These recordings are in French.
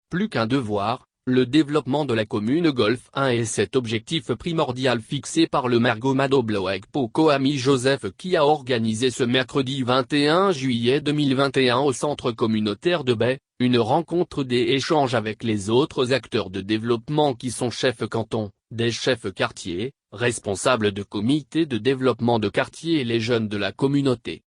plus qu'un devoir, le développement de la commune Golfe 1 est cet objectif primordial fixé par le maire Gomado Bloeg Pokoami Joseph qui a organisé ce mercredi 21 juillet 2021 au centre communautaire de Bay, une rencontre des échanges avec les autres acteurs de développement qui sont chefs canton, des chefs quartier, responsables de comités de développement de quartier et les jeunes de la communauté.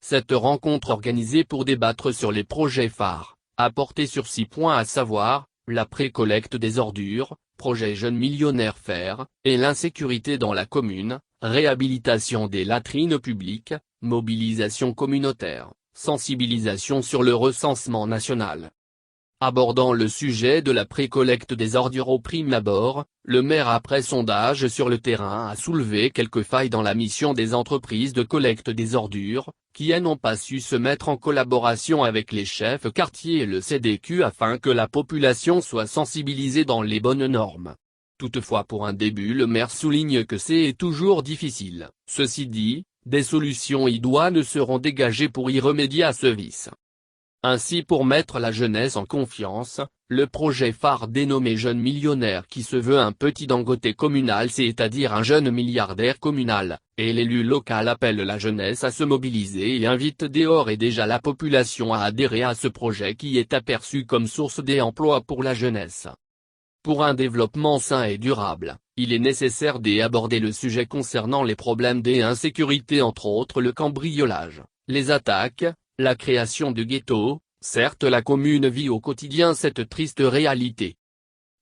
Cette rencontre organisée pour débattre sur les projets phares, a porté sur 6 points à savoir, la pré-collecte des ordures, projet Jeunes Millionnaires Faire, et l'insécurité dans la commune, réhabilitation des latrines publiques, mobilisation communautaire, sensibilisation sur le recensement national. Abordant le sujet de la pré-collecte des ordures au prime abord, le maire après sondage sur le terrain a soulevé quelques failles dans la mission des entreprises de collecte des ordures, qui n'ont pas su se mettre en collaboration avec les chefs quartiers et le CDQ afin que la population soit sensibilisée dans les bonnes normes. Toutefois pour un début le maire souligne que c'est toujours difficile. Ceci dit, des solutions idoines seront dégagées pour y remédier à ce vice. Ainsi pour mettre la jeunesse en confiance, le projet phare dénommé Jeunes Millionnaires qui se veut un petit Dangote communal c'est-à-dire un jeune milliardaire communal, et l'élu local appelle la jeunesse à se mobiliser et invite dehors et déjà la population à adhérer à ce projet qui est aperçu comme source d'emploi pour la jeunesse. Pour un développement sain et durable, il est nécessaire d'aborder le sujet concernant les problèmes d'insécurité entre autres le cambriolage, les attaques, la création de ghettos. Certes la commune vit au quotidien cette triste réalité.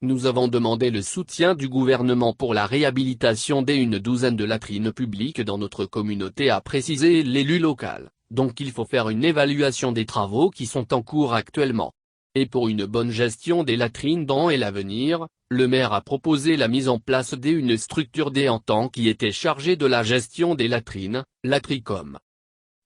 Nous avons demandé le soutien du gouvernement pour la réhabilitation d'une douzaine de latrines publiques dans notre communauté a précisé l'élu local, donc il faut faire une évaluation des travaux qui sont en cours actuellement. Et pour une bonne gestion des latrines dans et l'avenir, le maire a proposé la mise en place d'une structure déantant qui était chargée de la gestion des latrines, Latricom.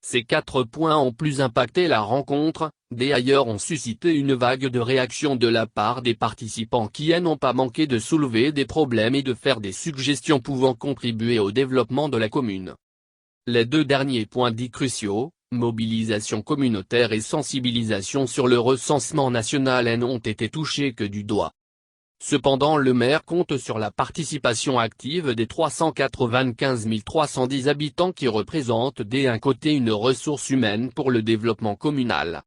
Ces 4 points ont plus impacté la rencontre, d'ailleurs ont suscité une vague de réactions de la part des participants qui n'ont pas manqué de soulever des problèmes et de faire des suggestions pouvant contribuer au développement de la commune. Les 2 derniers points dits cruciaux, mobilisation communautaire et sensibilisation sur le recensement national n'ont été touchés que du doigt. Cependant le maire compte sur la participation active des 395 310 habitants qui représentent d'un côté une ressource humaine pour le développement communal,